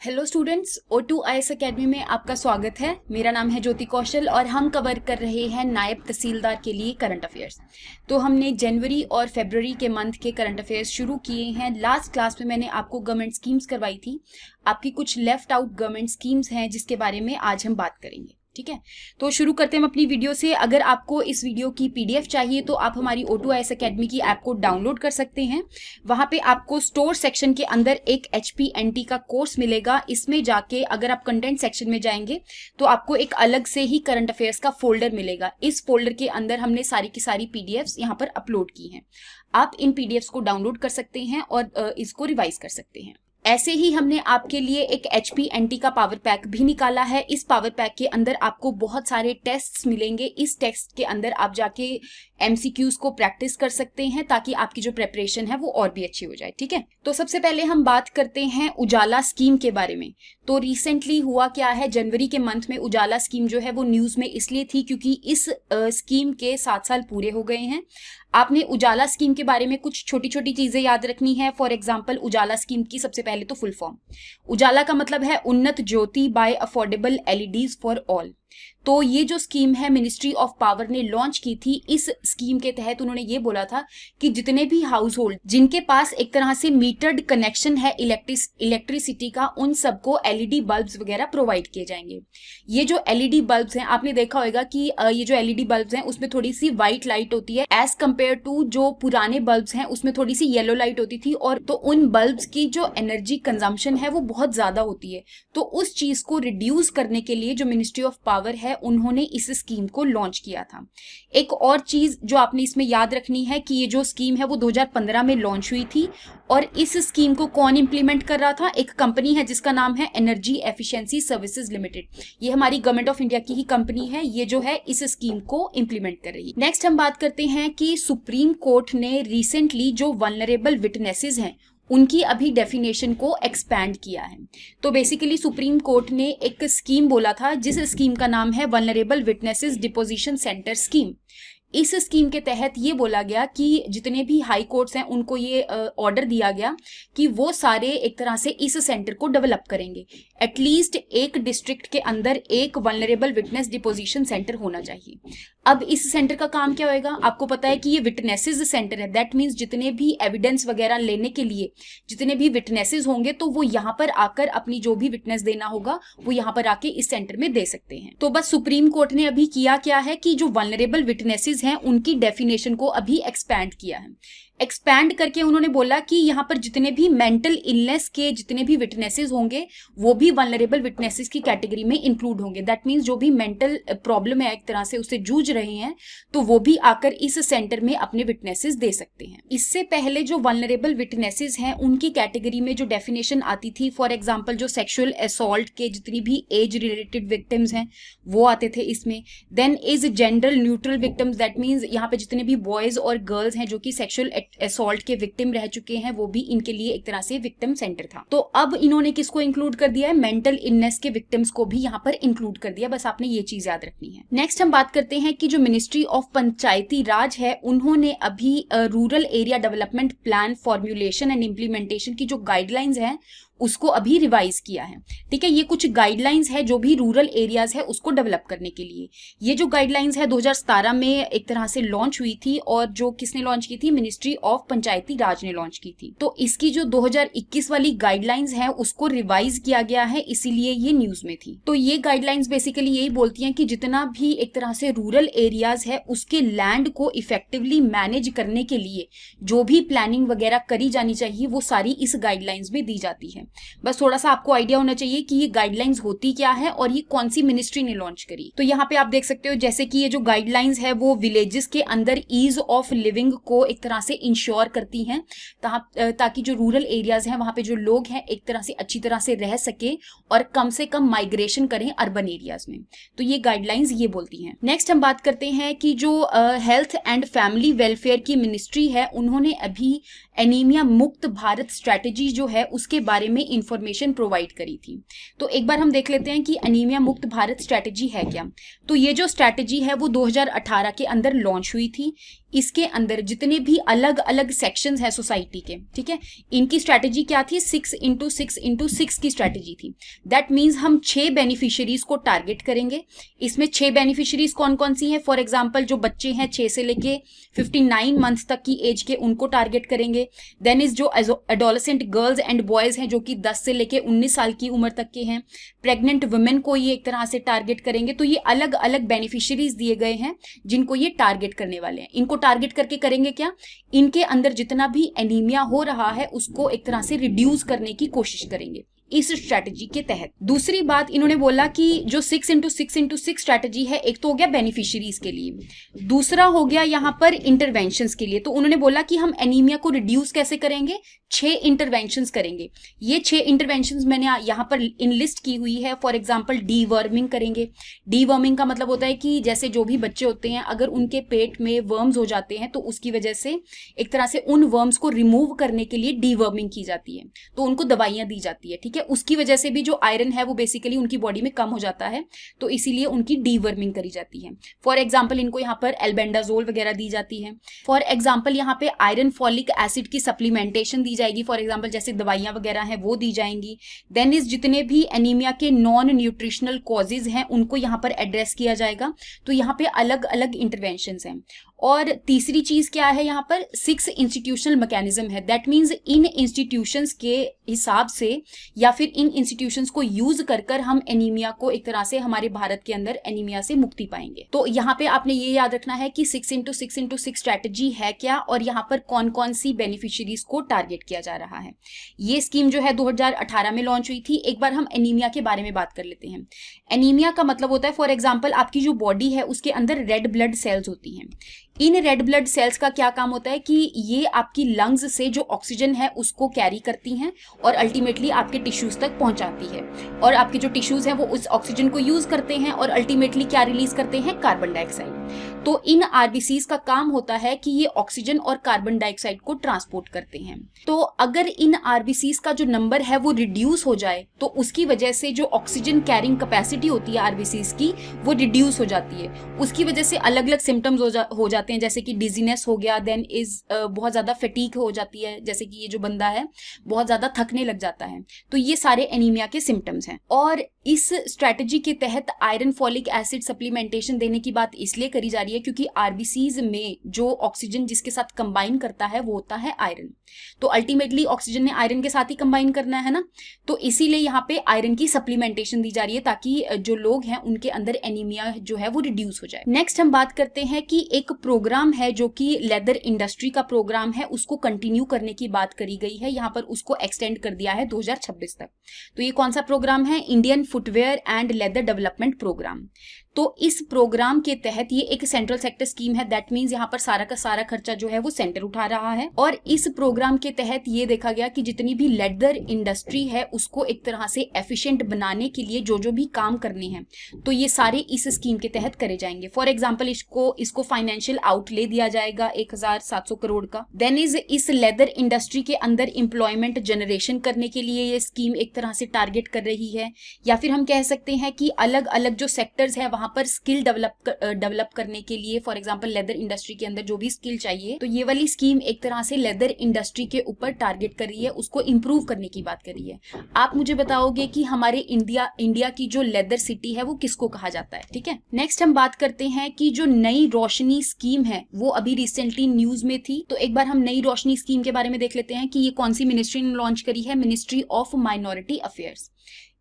Hello students, O2 IAS academy में आपका स्वागत है। मेरा नाम है ज्योति कौशल और हम कवर कर रहे हैं नायब तहसीलदार के लिए करंट अफेयर्स। तो हमने जनवरी और फरवरी के मंथ के करंट अफेयर्स शुरू किए हैं। लास्ट क्लास में मैंने आपको गवर्नमेंट स्कीम्स करवाई थी। आपकी कुछ लेफ्ट आउट गवर्नमेंट स्कीम्स हैं जिसके बारे में आज हम बात करेंगे। ठीक है, तो शुरू करते हैं हम अपनी वीडियो से। अगर आपको इस वीडियो की पीडीएफ चाहिए तो आप हमारी O2 IAS अकेडमी की ऐप को डाउनलोड कर सकते हैं। वहां पे आपको स्टोर सेक्शन के अंदर एक HPNT का कोर्स मिलेगा। इसमें जाके अगर आप कंटेंट सेक्शन में जाएंगे तो आपको एक अलग से ही करंट अफेयर्स का फोल्डर मिलेगा। इस फोल्डर के अंदर हमने सारी की सारी पीडीएफ्स यहाँ पर अपलोड की हैं। आप इन पीडीएफ्स को डाउनलोड कर सकते हैं और इसको रिवाइज कर सकते हैं। ऐसे ही हमने आपके लिए एक HPNT का पावर पैक भी निकाला है। इस पावर पैक के अंदर आपको बहुत सारे टेस्ट्स मिलेंगे। इस टेस्ट के अंदर आप जाके MCQs को प्रैक्टिस कर सकते हैं ताकि आपकी जो प्रेपरेशन है वो और भी अच्छी हो जाए। ठीक है, तो सबसे पहले हम बात करते हैं उजाला स्कीम के बारे में। तो रिसेंटली हुआ क्या है, जनवरी के मंथ में उजाला स्कीम जो है वो न्यूज में इसलिए थी क्योंकि इस स्कीम के 7 साल पूरे हो गए हैं। आपने उजाला स्कीम के बारे में कुछ छोटी छोटी चीजें याद रखनी है। फॉर एग्जांपल, उजाला स्कीम की सबसे पहले तो फुल फॉर्म। उजाला का मतलब है Unnat Jyoti by affordable LEDs for all. तो ये जो स्कीम है मिनिस्ट्री ऑफ पावर ने लॉन्च की थी। इस स्कीम के तहत उन्होंने ये बोला था कि जितने भी हाउस होल्ड जिनके पास एक तरह से मीटर्ड कनेक्शन है इलेक्ट्रिसिटी का, उन सबको LED बल्ब्स वगैरह प्रोवाइड किए जाएंगे। ये जो LED बल्ब्स हैं, आपने देखा होगा कि ये जो LED बल्ब्स हैं उसमें थोड़ी सी व्हाइट लाइट होती है एज कंपेयर टू जो पुराने बल्ब्स हैं उसमें थोड़ी सी येलो लाइट होती थी। और तो उन बल्ब्स की जो एनर्जी कंजम्पशन है वो बहुत ज्यादा होती है। तो उस चीज को रिड्यूस करने के लिए जो मिनिस्ट्री ऑफ पावर है उन्होंने इस स्कीम को लॉन्च किया था। एक और चीज जो आपने इसमें याद रखनी है कि ये जो स्कीम है वो 2015 में लॉन्च हुई थी। और इस स्कीम को कौन इंप्लीमेंट कर रहा था? एक कंपनी है जिसका नाम है एनर्जी एफिशिएंसी सर्विसेज लिमिटेड। ये हमारी गवर्नमेंट ऑफ इंडिया की ही कंपनी है। ये जो है इस स्कीम को इंप्लीमेंट कर रही है। नेक्स्ट हम बात करते हैं कि सुप्रीम कोर्ट ने रिसेंटली जो वल्नरेबल विटनेसेस हैं उनकी अभी डेफिनेशन को एक्सपैंड किया है। तो बेसिकली सुप्रीम कोर्ट ने एक स्कीम बोला था जिस स्कीम का नाम है vulnerable witnesses deposition centre scheme. इस स्कीम के तहत ये बोला गया कि जितने भी हाई कोर्ट्स हैं उनको ये ऑर्डर दिया गया कि वो सारे एक तरह से इस सेंटर को डेवलप करेंगे। एटलीस्ट एक डिस्ट्रिक्ट के अंदर एक वल्नरेबल विटनेस डिपोजिशन सेंटर होना चाहिए। अब इस सेंटर का काम क्या होएगा? आपको पता है कि ये विटनेसेस सेंटर है। दैट मीन्स जितने भी एविडेंस वगैरह लेने के लिए जितने भी विटनेसेस होंगे तो वो यहाँ पर आकर अपनी जो भी विटनेस देना होगा वो यहाँ पर आके इस सेंटर में दे सकते हैं। तो बस सुप्रीम कोर्ट ने अभी किया क्या है कि जो वल्नरेबल विटनेसेस हैं उनकी डेफिनेशन को अभी एक्सपैंड किया है। एक्सपैंड करके उन्होंने बोला कि यहाँ पर जितने भी मेंटल इलनेस के जितने भी विटनेसेस होंगे वो भी वल्नरेबल विटनेसेस की कैटेगरी में इंक्लूड होंगे। दैट मीन्स जो भी मेंटल प्रॉब्लम है एक तरह से उससे जूझ रहे हैं तो वो भी आकर इस सेंटर में अपने विटनेसेस दे सकते हैं। इससे पहले जो वल्नरेबल विटनेसेस हैं उनकी कैटेगरी में जो डेफिनेशन आती थी, फॉर एग्जाम्पल जो सेक्सुअल असॉल्ट के जितनी भी एज रिलेटेड विक्टिम्स हैं वो आते थे इसमें। Then is gender neutral victims, that means यहाँ पे जितने भी बॉयज और गर्ल्स हैं जो कि सेक्सुअल असॉल्ट के विक्टिम रह चुके हैं वो भी इनके लिए एक तरह से विक्टिम सेंटर था। तो अब इन्होंने किसको इंक्लूड कर दिया है? मेंटल इलनेस के विक्टिम्स को भी यहाँ पर इंक्लूड कर दिया। बस आपने ये चीज याद रखनी है। नेक्स्ट हम बात करते हैं कि जो मिनिस्ट्री ऑफ पंचायती राज है उन्होंने अभी rural area development plan formulation and implementation की जो गाइडलाइंस है उसको अभी रिवाइज किया है। ठीक है, ये कुछ गाइडलाइंस है जो भी रूरल एरियाज है उसको डेवलप करने के लिए। ये जो गाइडलाइंस है 2017 में एक तरह से लॉन्च हुई थी और जो किसने लॉन्च की थी? मिनिस्ट्री ऑफ पंचायती राज ने लॉन्च की थी। तो इसकी जो 2021 वाली गाइडलाइंस है उसको रिवाइज किया गया है, इसीलिए ये न्यूज में थी। तो ये गाइडलाइंस बेसिकली यही बोलती हैं कि जितना भी एक तरह से रूरल एरियाज है उसके लैंड को इफेक्टिवली मैनेज करने के लिए जो भी प्लानिंग वगैरह करी जानी चाहिए वो सारी इस गाइडलाइंस में दी जाती है। बस थोड़ा सा आपको आइडिया होना चाहिए कि ये गाइडलाइंस होती क्या है और ये कौन सी मिनिस्ट्री ने लॉन्च करी। तो यहाँ पे आप देख सकते हो जैसे कि ये जो गाइडलाइंस है वो विलेजेस के अंदर ईज ऑफ लिविंग को एक तरह से इंश्योर करती हैं ताकि जो रूरल एरियाज हैं वहां पे जो लोग हैं एक तरह से अच्छी तरह से रह सके और कम से कम माइग्रेशन करें अर्बन एरियाज में। तो ये गाइडलाइंस ये बोलती हैं। नेक्स्ट हम बात करते हैं कि जो हेल्थ एंड फैमिली वेलफेयर की मिनिस्ट्री है उन्होंने अभी एनीमिया मुक्त भारत स्ट्रेटेजी जो है उसके बारे में इंफॉर्मेशन प्रोवाइड करी थी। तो एक बार हम देख लेते हैं कि एनीमिया मुक्त भारत स्ट्रेटेजी है क्या। तो ये जो स्ट्रेटेजी है वो 2018 के अंदर लॉन्च हुई थी। इसके अंदर जितने भी अलग अलग सेक्शंस हैं सोसाइटी के, ठीक है, इनकी स्ट्रैटेजी क्या थी, 6x6x6 की स्ट्रैटेजी थी। दैट मीन्स हम 6 बेनिफिशियरीज को टारगेट करेंगे। इसमें 6 बेनिफिशियरीज कौन कौन सी हैं, फॉर एग्जाम्पल जो बच्चे हैं 6 से लेके 59 मंथ तक की एज के, उनको टारगेट करेंगे। देन इज जो एडोलेसेंट गर्ल्स एंड बॉयज हैं जो कि 10 से लेके 19 साल की उम्र तक के हैं। प्रेग्नेंट वुमेन को ये एक तरह से टारगेट करेंगे। तो ये अलग अलग बेनिफिशियरीज दिए गए हैं जिनको ये टारगेट करने वाले हैं। इनको टारगेट करके करेंगे क्या, इनके अंदर जितना भी एनीमिया हो रहा है उसको एक तरह से रिड्यूस करने की कोशिश करेंगे इस स्ट्रैटेजी के तहत। दूसरी बात इन्होंने बोला कि जो 6x6x6 स्ट्रैटेजी है, एक तो हो गया बेनिफिशियरीज के लिए, दूसरा हो गया यहाँ पर इंटरवेंशंस के लिए। तो उन्होंने बोला कि हम एनीमिया को रिड्यूस कैसे करेंगे, 6 इंटरवेंशंस करेंगे। ये 6 इंटरवेंशंस मैंने यहाँ पर इनलिस्ट की हुई है। फॉर एग्जाम्पल डीवर्मिंग करेंगे। डीवर्मिंग का मतलब होता है कि जैसे जो भी बच्चे होते हैं अगर उनके पेट में वर्म्स हो जाते हैं तो उसकी वजह से एक तरह से उन वर्म्स को रिमूव करने के लिए डीवर्मिंग की जाती है, तो उनको दवाइयां दी जाती है, ठीक है। उसकी वजह से भी जो आयरन है वो बेसिकली उनकी बॉडी में कम हो जाता है, तो इसीलिए उनकी डीवर्मिंग करी जाती है। फॉर एग्जाम्पल इनको यहाँ पर एल्बेंडाजोल वगैरह दी जाती है। फॉर एग्जाम्पल यहाँ पे आयरन फॉलिक एसिड की सप्लीमेंटेशन दी जाएगी, फॉर एग्जाम्पल जैसे दवाइयां वगैरह हैं वो दी जाएंगी। देन इज जितने भी एनीमिया के नॉन न्यूट्रिशनल कॉजेज हैं उनको यहाँ पर एड्रेस किया जाएगा। तो यहाँ पे अलग अलग इंटरवेंशंस हैं। और तीसरी चीज क्या है, यहाँ पर 6 इंस्टीट्यूशनल मैकेनिज्म है। दैट मीन्स इन इंस्टीट्यूशंस के हिसाब से या फिर इन इंस्टीट्यूशंस को यूज कर कर हम एनीमिया को एक तरह से हमारे भारत के अंदर एनीमिया से मुक्ति पाएंगे। तो यहाँ पे आपने ये याद रखना है कि 6x6x6 स्ट्रैटेजी है क्या और यहाँ पर कौन कौन सी बेनिफिशियरीज को टारगेट किया जा रहा है। ये स्कीम जो है 2018 में लॉन्च हुई थी। एक बार हम एनीमिया के बारे में बात कर लेते हैं। एनीमिया का मतलब होता है, फॉर एग्जाम्पल आपकी जो बॉडी है उसके अंदर रेड ब्लड सेल्स होती हैं। इन रेड ब्लड सेल्स का क्या काम होता है कि ये आपकी लंग्स से जो ऑक्सीजन है उसको कैरी करती हैं और अल्टीमेटली आपके टिश्यूज तक पहुंचाती है, और आपके जो टिश्यूज हैं वो उस ऑक्सीजन को यूज करते हैं और अल्टीमेटली क्या रिलीज करते हैं, कार्बन डाइऑक्साइड। तो इन आरबीसीज का काम होता है कि ये ऑक्सीजन और कार्बन डाइऑक्साइड को ट्रांसपोर्ट करते हैं। तो अगर इन आरबीसीज का जो नंबर है वो रिड्यूस हो जाए तो उसकी वजह से जो ऑक्सीजन कैरिंग कैपेसिटी होती है आरबीसीज की वो रिड्यूस हो जाती है। उसकी वजह से अलग अलग सिम्टम्स हो जाते हैं, जैसे कि डिजीनेस हो गया, देन इज बहुत ज्यादा फटीग हो जाती है, जैसे कि ये जो बंदा है बहुत ज्यादा थकने लग जाता है। तो ये सारे एनीमिया के सिम्टम्स हैं। और इस स्ट्रैटेजी के तहत आयरन फॉलिक एसिड सप्लीमेंटेशन देने की बात इसलिए करी जा रही है क्योंकि आरबीसीज में जो ऑक्सीजन जिसके साथ कंबाइन करता है वो होता है आयरन। तो अल्टीमेटली ऑक्सीजन ने आयरन के साथ ही कंबाइन करना है ना, तो इसीलिए यहाँ पे आयरन की सप्लीमेंटेशन दी जा रही है ताकि जो लोग हैं उनके अंदर एनीमिया जो है वो रिड्यूस हो जाए। नेक्स्ट हम बात करते हैं कि एक प्रोग्राम है जो कि लेदर इंडस्ट्री का प्रोग्राम है, उसको कंटिन्यू करने की बात करी गई है। यहाँ पर उसको एक्सटेंड कर दिया है 2026 तक। तो ये कौन सा प्रोग्राम है, Indian footwear and leather development program. तो इस प्रोग्राम के तहत ये एक सेंट्रल सेक्टर स्कीम है। दैट मीन्स यहाँ पर सारा का सारा खर्चा जो है वो सेंटर उठा रहा है। और इस प्रोग्राम के तहत ये देखा गया कि जितनी भी लेदर इंडस्ट्री है उसको एक तरह से एफिशिएंट बनाने के लिए जो जो भी काम करने हैं तो ये सारे इस स्कीम के तहत करे जाएंगे। फॉर एग्जाम्पल इसको फाइनेंशियल आउटले दिया जाएगा 1700 करोड़ का। देन इस लेदर इंडस्ट्री के अंदर एम्प्लॉयमेंट जनरेशन करने के लिए ये स्कीम एक तरह से टारगेट कर रही है, या फिर हम कह सकते हैं कि अलग अलग जो सेक्टर्स है वहां पर स्किल डेवलप करने के लिए, फॉर एग्जांपल लेदर इंडस्ट्री के अंदर जो भी स्किल चाहिए, तो ये वाली स्कीम एक तरह से लेदर इंडस्ट्री के ऊपर टारगेट कर रही है, उसको इंप्रूव करने की बात कर रही है। आप मुझे बताओगे कि हमारे इंडिया की जो लेदर सिटी है वो किसको कहा जाता है, ठीक है। नेक्स्ट हम बात करते हैं कि जो नई रोशनी स्कीम है वो अभी रिसेंटली न्यूज में थी। तो एक बार हम नई रोशनी स्कीम के बारे में देख लेते हैं कि ये कौन सी मिनिस्ट्री ने लॉन्च करी है, मिनिस्ट्री ऑफ माइनॉरिटी अफेयर्स।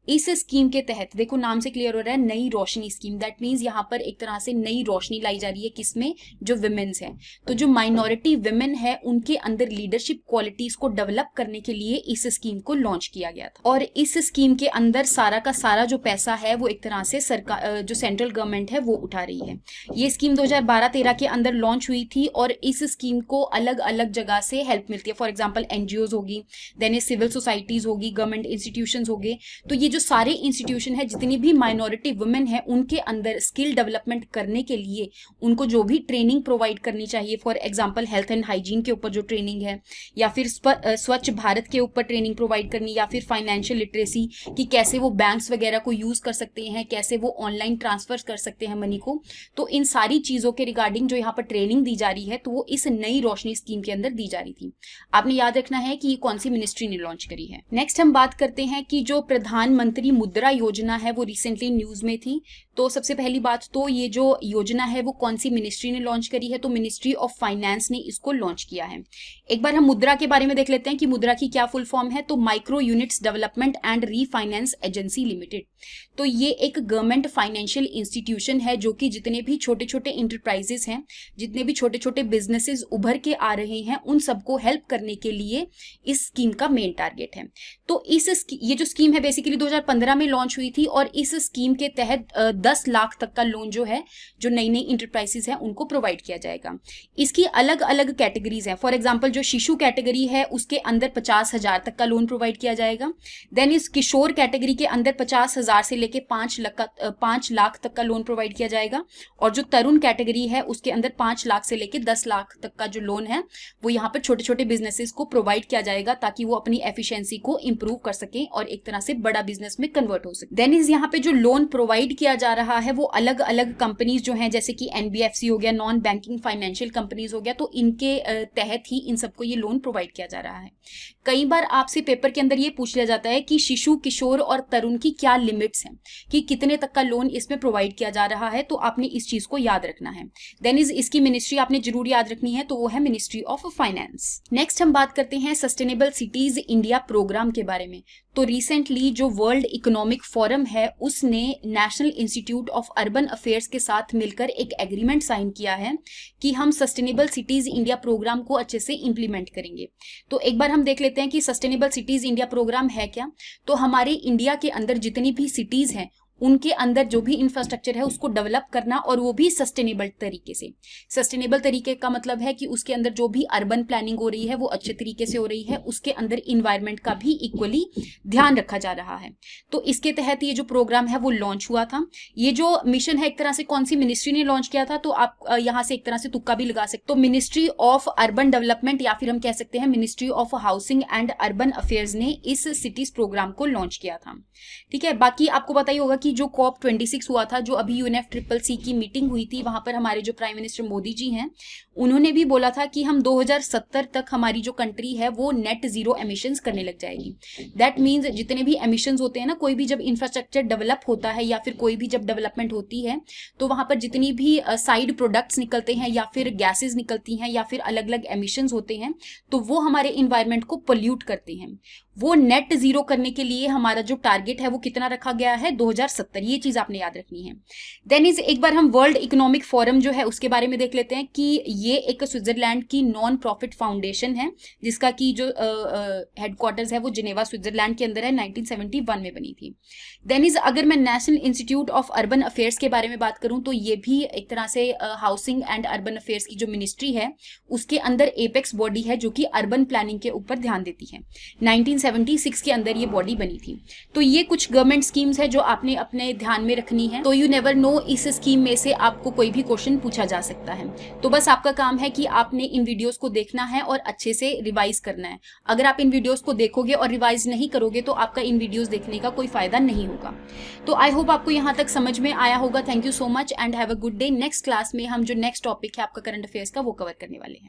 इस स्कीम के तहत देखो नाम से क्लियर हो रहा है Nai Roshni scheme. That means यहाँ पर एक तरह से नई रोशनी लाई जा रही है, किसमें, जो विमेन्स हैं। तो जो माइनॉरिटी विमेन है उनके अंदर लीडरशिप क्वालिटीज को डेवलप करने के लिए इस स्कीम को लॉन्च किया गया था। और इस स्कीम के अंदर सारा का सारा जो पैसा है वो एक तरह से सरकार जो सेंट्रल गवर्नमेंट है वो उठा रही है। ये स्कीम 2012-13 के अंदर लॉन्च हुई थी और इस स्कीम को अलग अलग जगह से हेल्प मिलती है। फॉर एग्जाम्पल एनजीओज होगी, देन सिविल सोसाइटीज होगी, गवर्नमेंट इंस्टीट्यूशंस होंगे। तो ये जो जो सारे इंस्टीट्यूशन है, जितनी भी माइनॉरिटी वुमेन है, उनके अंदर स्किल डेवलपमेंट करने के लिए उनको जो भी ट्रेनिंग प्रोवाइड करनी चाहिए, for example health and hygiene के ऊपर जो ट्रेनिंग है, या फिर स्वच्छ भारत के ऊपर ट्रेनिंग प्रोवाइड करनी, या फिर फाइनेंशियल लिटरेसी कि कैसे वो बैंक्स वगैरह को यूज कर सकते हैं, कैसे वो ऑनलाइन ट्रांसफर कर सकते हैं मनी को। तो इन सारी चीजों के रिगार्डिंग जो यहाँ पर ट्रेनिंग दी जा रही है, तो वो इस नई रोशनी स्कीम के अंदर दी जा रही थी। आपने याद रखना है कि ये कौन सी मिनिस्ट्री ने लॉन्च करी है। नेक्स्ट हम बात करते हैं कि जो प्रधानमंत्री मुद्रा योजना है वो रिसेंटली न्यूज में थी। तो सबसे पहली बात तो ये जो योजना है वो कौन सी मिनिस्ट्री ने लॉन्च करी है, तो मिनिस्ट्री ऑफ फाइनेंस ने इसको लॉन्च किया है। एक बार हम मुद्रा के बारे में देख लेते हैं कि मुद्रा की क्या फुल फॉर्म है। तो micro units development and refinance agency limited. तो ये एक गवर्नमेंट फाइनेंशियल इंस्टीट्यूशन है जो कि जितने भी छोटे छोटे इंटरप्राइजेस हैं, जितने भी छोटे छोटे बिजनेसेस उभर के आ रहे हैं, उन सबको हेल्प करने के लिए इस स्कीम का मेन टारगेट है। तो ये जो स्कीम है बेसिकली 2015 में लॉन्च हुई थी, और इस स्कीम के तहत 10 लाख तक का लोन जो है, जो नई नई इंटरप्राइजेस हैं उनको प्रोवाइड किया जाएगा। इसकी अलग अलग कैटेगरीज हैं। फॉर एग्जांपल जो शिशु कैटेगरी है उसके अंदर 50,000 तक का लोन प्रोवाइड किया जाएगा। देन इस किशोर कैटेगरी के अंदर 50,000 से लेके 5 लाख तक का लोन प्रोवाइड किया जाएगा। और जो तरुण कैटेगरी है उसके अंदर 5 लाख से लेके 10 लाख तक का जो लोन है वो यहाँ पर छोटे छोटे बिजनेसेस को प्रोवाइड किया जाएगा, ताकि वो अपनी एफिशिएंसी को इंप्रूव कर सकें और एक तरह से बड़ा बिजनेस में कन्वर्ट हो सके। देन इज यहाँ पे जो लोन प्रोवाइड किया जा रहा है वो अलग अलग कंपनीज जो हैं, जैसे कि एनबीएफसी हो गया, नॉन बैंकिंग फाइनेंशियल कंपनीज हो गया, तो इनके तहत ही इन सबको ये लोन प्रोवाइड किया जा रहा है। कई बार आपसे पेपर के अंदर ये पूछ लिया जाता है कि शिशु, किशोर और तरुण की क्या लिमिट्स हैं, कि कितने तक का लोन इसमें प्रोवाइड किया जा रहा है, तो आपने इस चीज को याद रखना है। देन इज इसकी मिनिस्ट्री आपने जरूर याद रखनी है, तो वो है मिनिस्ट्री ऑफ फाइनेंस। नेक्स्ट हम बात करते हैं सस्टेनेबल सिटीज इंडिया प्रोग्राम के बारे में। तो रिसेंटली जो वर्ल्ड इकोनॉमिक फोरम है उसने national institute of urban affairs के साथ मिलकर एक एग्रीमेंट साइन किया है कि हम सस्टेनेबल सिटीज इंडिया प्रोग्राम को अच्छे से इंप्लीमेंट करेंगे। तो एक बार हम देख लेते हैं कि सस्टेनेबल सिटीज इंडिया प्रोग्राम है क्या। तो हमारे इंडिया के अंदर जितनी भी सिटीज हैं उनके अंदर जो भी इंफ्रास्ट्रक्चर है उसको डेवलप करना, और वो भी सस्टेनेबल तरीके से। सस्टेनेबल तरीके का मतलब है कि उसके अंदर जो भी अर्बन प्लानिंग हो रही है वो अच्छे तरीके से हो रही है, उसके अंदर इन्वायरमेंट का भी इक्वली ध्यान रखा जा रहा है। तो इसके तहत ये जो प्रोग्राम है वो लॉन्च हुआ था। ये जो मिशन है एक तरह से कौन सी मिनिस्ट्री ने लॉन्च किया था, तो आप यहाँ से एक तरह से तुक्का भी लगा सकते। तो मिनिस्ट्री ऑफ अर्बन डेवलपमेंट या फिर हम कह सकते हैं ministry of housing and urban affairs ने इस सिटीज प्रोग्राम को लॉन्च किया था। ठीक है, बाकी आपको पता ही होगा कि जो COP26 हुआ था, जो अभी UNFCCC की मीटिंग हुई थी, वहां पर हमारे जो प्राइम मिनिस्टर मोदी जी हैं उन्होंने भी बोला था कि हम 2070 तक हमारी जो कंट्री है वो नेट जीरो एमिशंस करने लग जाएगी। दैट मीन्स जितने भी एमिशंस होते हैं ना, कोई भी जब इंफ्रास्ट्रक्चर डेवलप होता है या फिर कोई भी जब डेवलपमेंट होती है तो वहां पर जितनी भी साइड प्रोडक्ट्स निकलते हैं या फिर गैसेज निकलती हैं या फिर अलग अलग एमिशंस होते हैं, तो वो हमारे इन्वायरमेंट को पोल्यूट करते हैं। वो नेट जीरो करने के लिए हमारा जो टारगेट है वो कितना रखा गया है, 2070। ये चीज आपने याद रखनी है। देन इज एक बार हम वर्ल्ड इकोनॉमिक फोरम जो है उसके बारे में देख लेते हैं कि ये एक स्विट्जरलैंड की नॉन प्रॉफिट फाउंडेशन है, जिसका की जो हेडक्वार्टर्स है वो जिनेवा स्विट्जरलैंड के अंदर है, 1971 में बनी थी। देन इज अगर मैं national institute of urban affairs के बारे में बात करूं तो ये भी एक तरह से हाउसिंग एंड अर्बन अफेयर्स की जो मिनिस्ट्री है उसके अंदर एपेक्स बॉडी है जो कि अर्बन प्लानिंग के ऊपर ध्यान देती है। 1976 के अंदर ये बॉडी बनी थी। तो ये कुछ गवर्नमेंट स्कीम्स है जो आपने अपने ध्यान में रखनी है। तो यू नेवर नो, इस स्कीम में से आपको कोई भी क्वेश्चन पूछा जा सकता है। तो बस आपका काम है कि आपने इन वीडियोस को देखना है और अच्छे से रिवाइज करना है। अगर आप इन वीडियोस को देखोगे और रिवाइज नहीं करोगे तो आपका इन वीडियोस देखने का कोई फायदा नहीं होगा। तो आई होप आपको यहाँ तक समझ में आया होगा। Thank you so much and have a good day. Next class में हम जो नेक्स्ट टॉपिक है आपका करंट अफेयर्स का वो कवर करने वाले हैं।